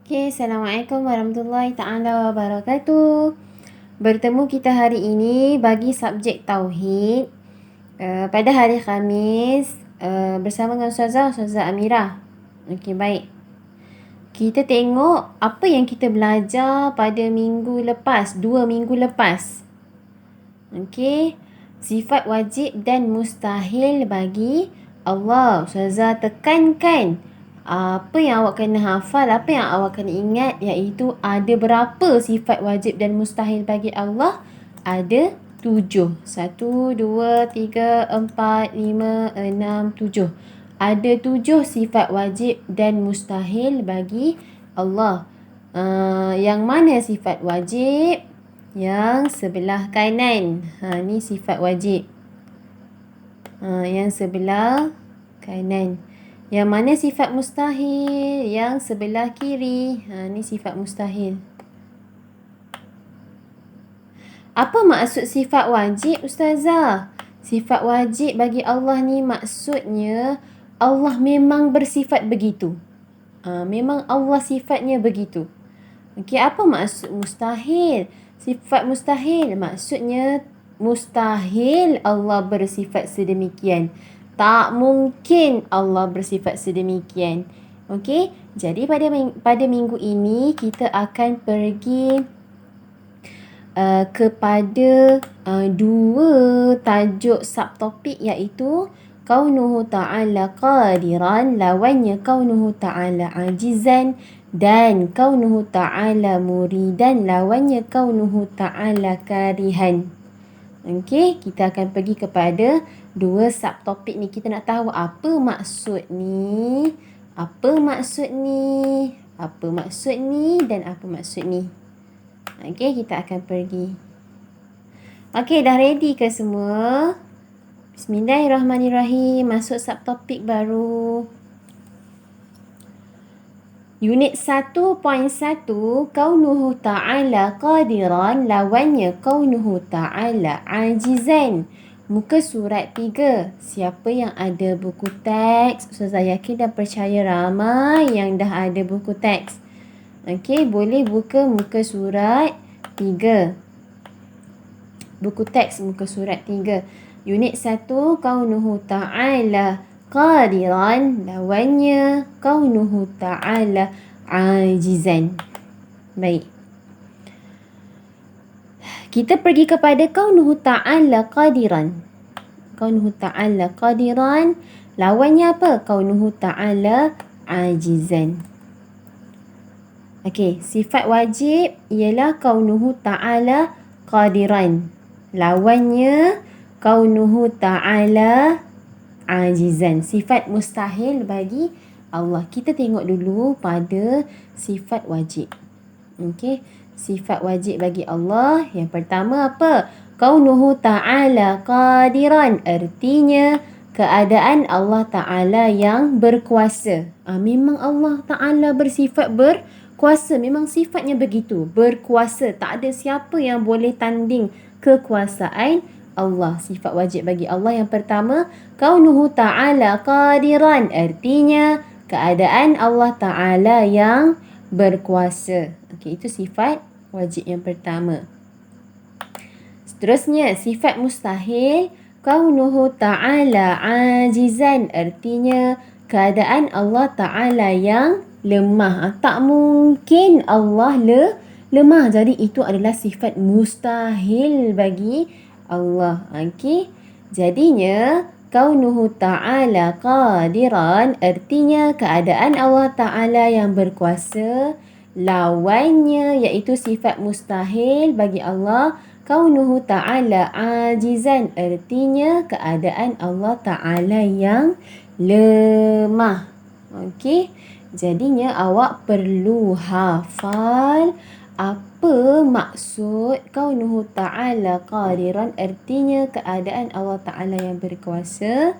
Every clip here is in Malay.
Okay, Assalamualaikum warahmatullahi ta'ala wabarakatuh. Bertemu kita hari ini bagi subjek Tauhid pada hari Khamis bersama dengan Ustazah Amirah. Okey, baik. Kita tengok apa yang kita belajar pada minggu lepas, 2 minggu lepas. Okey, sifat wajib dan mustahil bagi Allah. Ustazah tekankan apa yang awak kena hafal, apa yang awak kena ingat, iaitu ada berapa sifat wajib dan mustahil bagi Allah? Ada 7. 1, 2, 3, 4, 5, 6, 7. Ada 7 sifat wajib dan mustahil bagi Allah. Yang mana sifat wajib? Yang sebelah kanan. Ni sifat wajib. Yang sebelah kanan. Yang mana sifat mustahil? Yang sebelah kiri. Ni sifat mustahil. Apa maksud sifat wajib, Ustazah? Sifat wajib bagi Allah ni maksudnya Allah memang bersifat begitu. Memang Allah sifatnya begitu. Okey, apa maksud mustahil? Sifat mustahil maksudnya mustahil Allah bersifat sedemikian. Tak mungkin Allah bersifat sedemikian. Okey, jadi pada minggu ini kita akan pergi kepada dua tajuk subtopik, iaitu kaunuhu ta'ala qadiran, lawannya kaunuhu ta'ala ajizan, dan kaunuhu ta'ala muridan, lawannya kaunuhu ta'ala karihan. Okey, kita akan pergi kepada dua subtopik ni. Kita nak tahu apa maksud ni, apa maksud ni, apa maksud ni dan apa maksud ni. Okey, kita akan pergi. Okey, dah ready ke semua? Bismillahirrahmanirrahim. Masuk subtopik baru. Unit 1.1, kaunuhu ta'ala qadiran, lawannya kaunuhu ta'ala ajizan. Muka surat 3. Siapa yang ada buku teks? Ustazah yakin dan percaya ramai yang dah ada buku teks. Okey, boleh buka muka surat 3. Buku teks muka surat 3. Unit 1, kaunuhu ta'ala qadiran, lawannya kaunuhu ta'ala ajizan. Baik. Kita pergi kepada kaunuhu ta'ala qadiran. Kaunuhu ta'ala qadiran, lawannya apa? Kaunuhu ta'ala ajizan. Okey, sifat wajib ialah kaunuhu ta'ala qadiran. Lawannya kaunuhu ta'ala ajizan. Sifat mustahil bagi Allah. Kita tengok dulu pada sifat wajib. Okey, sifat wajib bagi Allah yang pertama apa? Kaunuhu ta'ala qadiran, artinya keadaan Allah Ta'ala yang berkuasa. Memang Allah Ta'ala bersifat berkuasa. Memang sifatnya begitu, berkuasa. Tak ada siapa yang boleh tanding kekuasaan Allah. Sifat wajib bagi Allah yang pertama, kaunuhu ta'ala qadiran, artinya keadaan Allah Ta'ala yang berkuasa. Okey, itu sifat wajib yang pertama. Seterusnya, sifat mustahil, kaunuhu ta'ala ajizan, artinya keadaan Allah Ta'ala yang lemah. Tak mungkin Allah lemah. Jadi itu adalah sifat mustahil bagi Allah. Okey. Jadinya kaunuhu ta'ala qadiran, artinya keadaan Allah Ta'ala yang berkuasa. Lawannya iaitu sifat mustahil bagi Allah, kaunuhu ta'ala ajizan, artinya keadaan Allah Ta'ala yang lemah. Okey. Jadinya awak perlu hafal apa maksud kaunuhu ta'ala qadiran, artinya keadaan Allah Ta'ala yang berkuasa,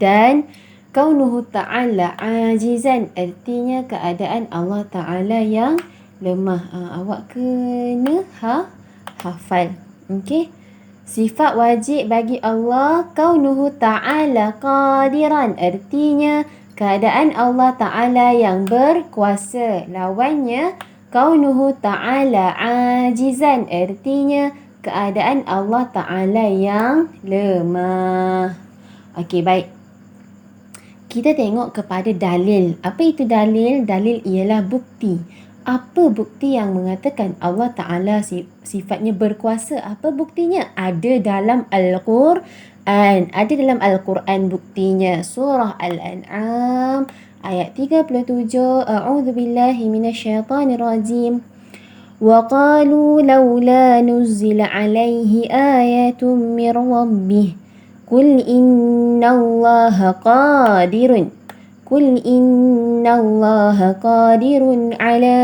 dan kaunuhu ta'ala ajizan, artinya keadaan Allah Ta'ala yang lemah. Awak kena hafal. Okey. Sifat wajib bagi Allah, kaunuhu ta'ala qadiran, artinya keadaan Allah Ta'ala yang berkuasa. Lawannya, kaunuhu ta'ala ajizan, artinya keadaan Allah Ta'ala yang lemah. Okey, baik. Kita tengok kepada dalil. Apa itu dalil? Dalil ialah bukti. Apa bukti yang mengatakan Allah Ta'ala sifatnya berkuasa? Apa buktinya? Ada dalam Al-Quran. Ada dalam Al-Quran buktinya. Surah Al-An'am ayat 37. A'udzu billahi minasyaitanir rajim. وقالوا لولا نزل عليه آية من ربه قل إن الله قادر على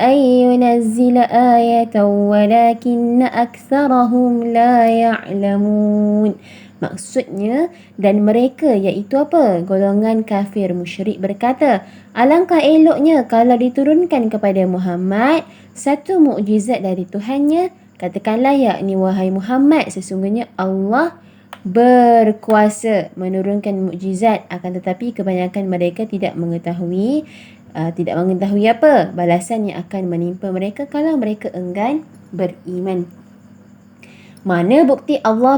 أن ينزل آية ولكن أكثرهم لا يعلمون. Maksudnya, dan mereka iaitu apa? Golongan kafir musyrik berkata, alangkah eloknya kalau diturunkan kepada Muhammad satu mukjizat dari Tuhannya. Katakanlah, yakni wahai Muhammad, sesungguhnya Allah berkuasa menurunkan mukjizat, akan tetapi kebanyakan mereka tidak mengetahui apa balasan yang akan menimpa mereka kalau mereka enggan beriman. Mana bukti Allah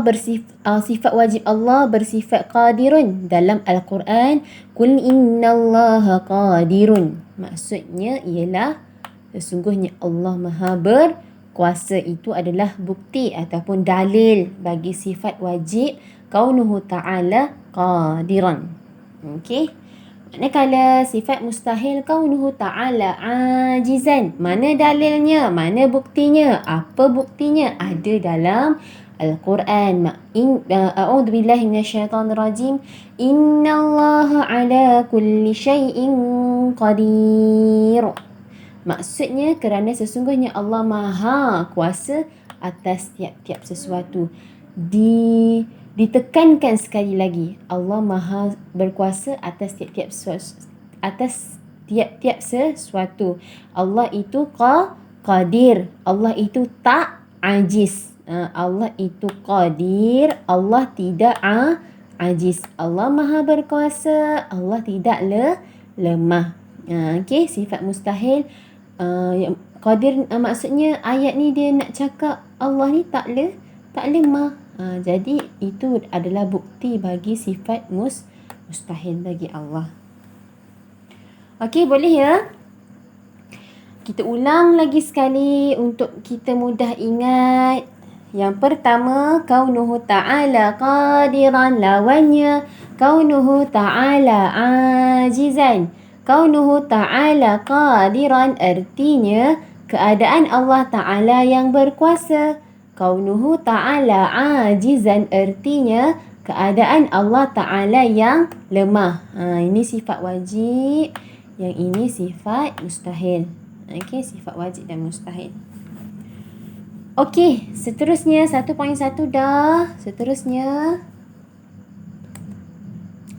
sifat wajib Allah bersifat qadirun dalam Al-Quran? Qul innallaha qadirun. Maksudnya ialah sesungguhnya Allah Maha berkuasa. Itu adalah bukti ataupun dalil bagi sifat wajib kaunuhu ta'ala qadiran. Okey. Manakala sifat mustahil kaunuhu ta'ala ajizan. Mana dalilnya? Mana buktinya? Apa buktinya? Ada dalam Al-Quran. A'udzu billahi minasyaitonir rajim. Innallaha ala kulli syai'in qadir. Maksudnya kerana sesungguhnya Allah Maha kuasa atas tiap-tiap sesuatu. Ditekankan sekali lagi, Allah Maha berkuasa atas tiap-tiap sesuatu. Allah itu qadir. Allah itu tak ajiz. Allah itu qadir. Allah tidak ajiz. Allah Maha berkuasa. Allah tidak lemah. Okey, sifat mustahil. Qadir maksudnya ayat ni dia nak cakap Allah ni tak lemah. Jadi itu adalah bukti bagi sifat mustahil bagi Allah. Okey, boleh ya? Kita ulang lagi sekali untuk kita mudah ingat. Yang pertama, kaunuhu ta'ala qadiran, lawannya kaunuhu ta'ala ajizan. Kaunuhu ta'ala qadiran artinya keadaan Allah Ta'ala yang berkuasa. Kaunuhu ta'ala ajizan artinya keadaan Allah Ta'ala yang lemah. Ini sifat wajib. Yang ini sifat mustahil. Okey, sifat wajib dan mustahil. Okey, seterusnya 1.1 dah. Seterusnya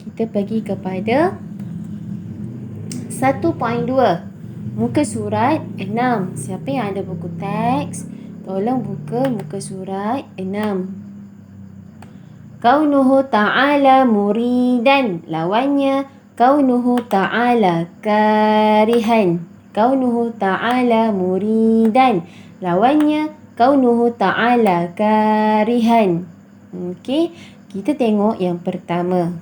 kita pergi kepada 1.2. Muka surat 6. Siapa yang ada buku teks, tolong buka muka surat 6. Kaunuhu ta'ala muridan, lawannya kaunuhu ta'ala karihan. Kaunuhu ta'ala muridan, lawannya kaunuhu ta'ala karihan. Okey, kita tengok yang pertama.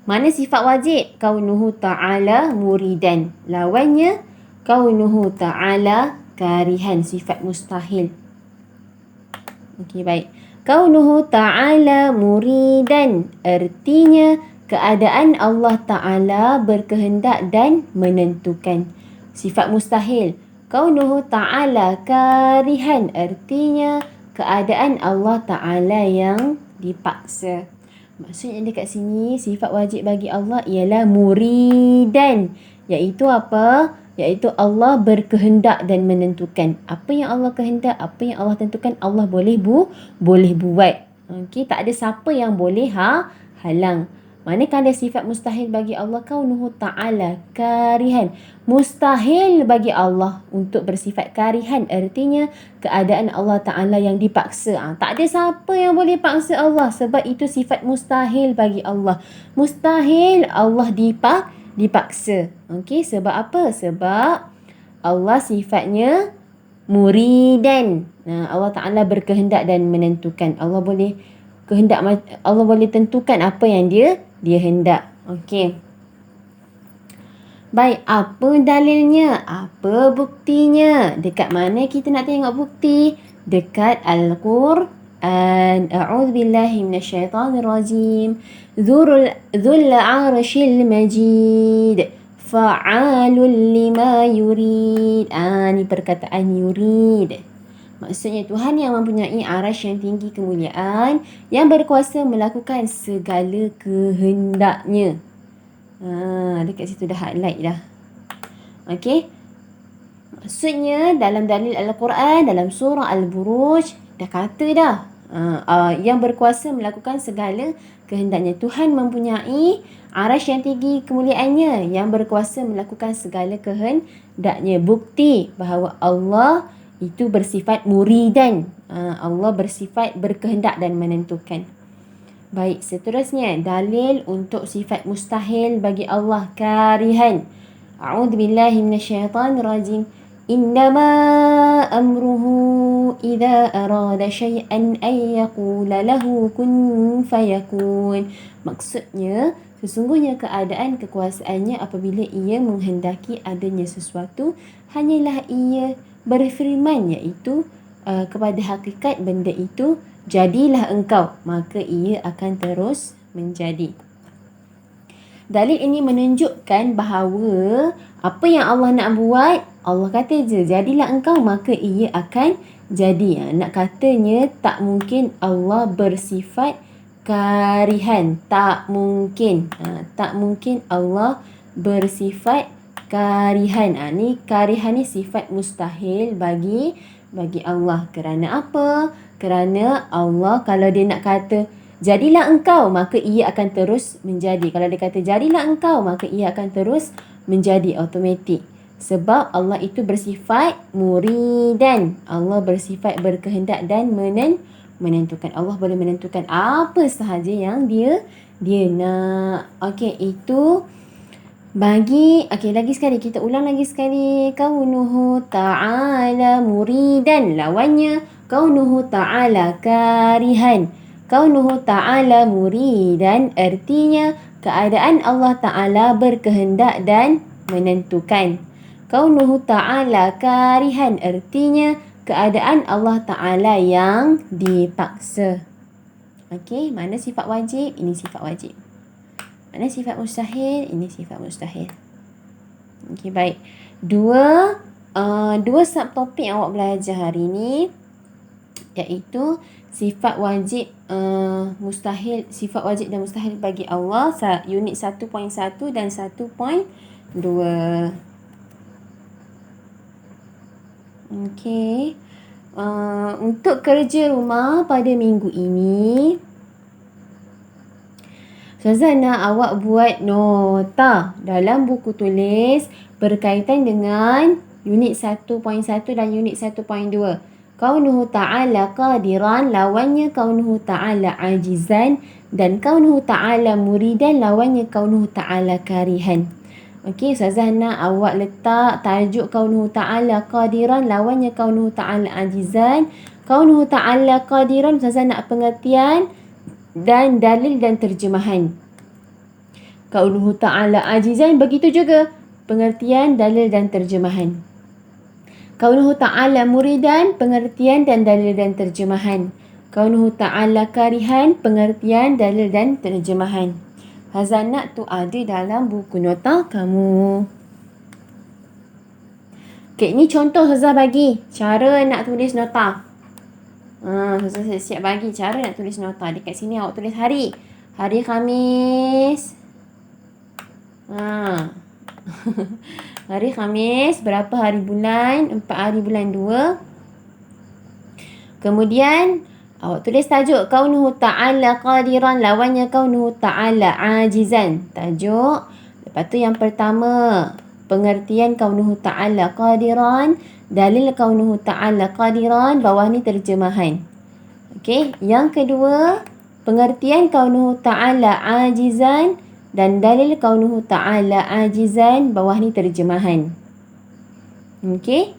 Mana sifat wajib? Kaunuhu ta'ala muridan, lawannya kaunuhu ta'ala karihan, sifat mustahil. Okey, baik. Kaunuhu ta'ala muridan artinya keadaan Allah Ta'ala berkehendak dan menentukan, sifat mustahil. Kaunuhu ta'ala karihan artinya keadaan Allah Ta'ala yang dipaksa. Maksudnya dekat sini sifat wajib bagi Allah ialah muridan, iaitu apa? Iaitu Allah berkehendak dan menentukan. Apa yang Allah kehendak, apa yang Allah tentukan, Allah boleh buat. Okey, tak ada siapa yang boleh halang. Manakala sifat mustahil bagi Allah kaunuhu ta'ala karihan. Mustahil bagi Allah untuk bersifat karihan. Artinya keadaan Allah Ta'ala yang dipaksa. Tak ada siapa yang boleh paksa Allah. Sebab itu sifat mustahil bagi Allah. Mustahil Allah dipaksa. Okey, sebab apa? Sebab Allah sifatnya muridan. Allah Ta'ala berkehendak dan menentukan. Allah boleh tentukan apa yang dia hendak. Okey. Baik, apa dalilnya? Apa buktinya? Dekat mana kita nak tengok bukti? Dekat Al-Quran. A'udzubillahi minasyaitanirrajim. Dzul 'arsyil majid. Fa'alul lima yurid. Ni perkataan yurid. Maksudnya Tuhan yang mempunyai arasy yang tinggi kemuliaan, yang berkuasa melakukan segala kehendaknya. Dekat situ dah highlight dah. Okey. Maksudnya dalam dalil Al-Quran, dalam surah Al-Buruj, dah kata dah. Yang berkuasa melakukan segala kehendaknya. Tuhan mempunyai arasy yang tinggi kemuliaannya, yang berkuasa melakukan segala kehendaknya. Bukti bahawa Allah itu bersifat muridan. Allah bersifat berkehendak dan menentukan. Baik, seterusnya dalil untuk sifat mustahil bagi Allah karihan. A'udzubillahi minasyaitanirrajim. Innama amruhu idza arada syai'an ay yaqula lahu kun fayakun. Maksudnya, sesungguhnya keadaan kekuasaannya apabila ia menghendaki adanya sesuatu, hanyalah ia berfirman, iaitu kepada hakikat benda itu, jadilah engkau, maka ia akan terus menjadi. Dalil ini menunjukkan bahawa apa yang Allah nak buat, Allah kata je, jadilah engkau, maka ia akan jadi. Nak katanya tak mungkin Allah bersifat karihan. Tak mungkin. Tak mungkin Allah bersifat karihan. Ni karihan ni sifat mustahil bagi Allah. Kerana apa? Kerana Allah kalau dia nak kata jadilah engkau, maka ia akan terus menjadi. Kalau dia kata jadilah engkau, maka ia akan terus menjadi automatik. Sebab Allah itu bersifat muridan. Allah bersifat berkehendak dan menentukan. Allah boleh menentukan apa sahaja yang dia nak. Okey, itu lagi sekali, kita ulang lagi sekali. Kaunuhu ta'ala muridan, lawannya kaunuhu ta'ala karihan. Kaunuhu ta'ala muridan artinya keadaan Allah Ta'ala berkehendak dan menentukan. Kaunuhu ta'ala karihan artinya keadaan Allah Ta'ala yang dipaksa. Okey, mana sifat wajib? Ini sifat wajib. Mana sifat mustahil? Ini sifat mustahil. Okey, baik. Dua subtopik yang awak belajar hari ni, iaitu sifat wajib mustahil, sifat wajib dan mustahil bagi Allah, unit 1.1 dan 1.2. Okey. Untuk kerja rumah pada minggu ini, Ustazah awak buat nota dalam buku tulis berkaitan dengan unit 1.1 dan unit 1.2. Kaunuhu ta'ala qadiran, lawannya kaunuhu ta'ala ajizan, dan kaunuhu ta'ala muridan, lawannya kaunuhu ta'ala karihan. Okey, Ustazah awak letak tajuk kaunuhu ta'ala qadiran, lawannya kaunuhu ta'ala ajizan. Kaunuhu ta'ala qadiran, Ustazah nak pengertian dan dalil dan terjemahan. Kaunuhu ta'ala ajizan, begitu juga pengertian, dalil dan terjemahan. Kaunuhu ta'ala muridan, pengertian dan dalil dan terjemahan. Kaunuhu ta'ala karihan, pengertian, dalil dan terjemahan. Hazanah tu ada dalam buku nota kamu. Okay, ini contoh Ustazah bagi cara nak tulis nota. Ustazah siap bagi cara nak tulis nota. Dekat sini awak tulis hari. Hari Khamis. Hari Khamis, berapa hari bulan? 4 hari bulan 2. Kemudian Awak tulis tajuk kaunuhu ta'ala qadiran, lawannya kaunuhu ta'ala ajizan. Tajuk. Lepas tu yang pertama, pengertian kaunuhu ta'ala qadiran, dalil kaunuhu ta'ala qadiran, bawah ni terjemahan. Okey, yang kedua, pengertian kaunuhu ta'ala ajizan dan dalil kaunuhu ta'ala ajizan, bawah ni terjemahan. Okey.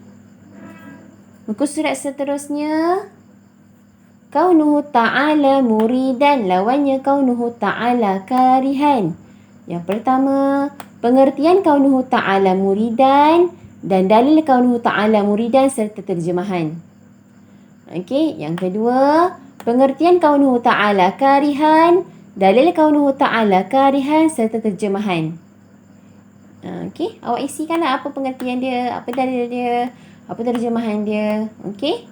Muka surat seterusnya, kaunuhu ta'ala muridan, lawannya kaunuhu ta'ala karihan. Yang pertama, pengertian kaunuhu ta'ala muridan dan dalil kaunuhu ta'ala muridan serta terjemahan. Okey, yang kedua, pengertian kaunuhu ta'ala karihan, dalil kaunuhu ta'ala karihan serta terjemahan. Okey, awak isikanlah apa pengertian dia, apa dalil dia, apa terjemahan dia. Okey.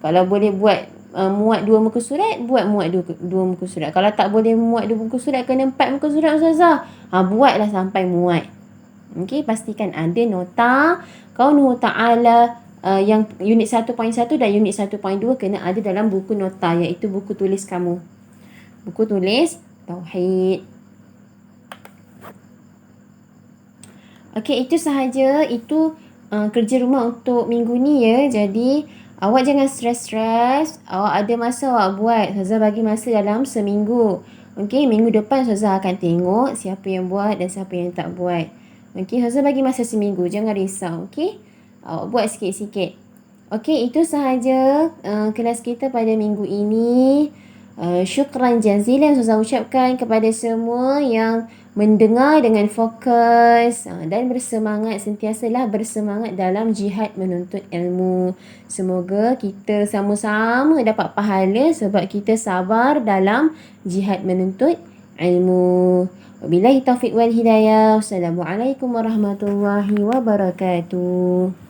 Kalau boleh buat muat 2 muka surat, buat muat 2 muka surat. Kalau tak boleh muat 2 muka surat, kena 4 muka surat ustazah. Buatlah sampai muat. Okey, pastikan ada nota kaunuhu ta'ala yang unit 1.1 dan unit 1.2 kena ada dalam buku nota, iaitu buku tulis kamu. Buku tulis tauhid. Okey, itu sahaja. Itu kerja rumah untuk minggu ni ya. Jadi awak jangan stres-stres. Awak ada masa awak buat. Ustazah bagi masa dalam seminggu. Okey, minggu depan Ustazah akan tengok siapa yang buat dan siapa yang tak buat. Okey, Ustazah bagi masa seminggu. Jangan risau. Okey, awak buat sikit-sikit. Okey, itu sahaja kelas kita pada minggu ini. Syukran jazilan Ustazah ucapkan kepada semua yang mendengar dengan fokus dan bersemangat, sentiasalah bersemangat dalam jihad menuntut ilmu. Semoga kita sama-sama dapat pahala sebab kita sabar dalam jihad menuntut ilmu. Wabillahi taufiq wal hidayah. Wassalamualaikum warahmatullahi wabarakatuh.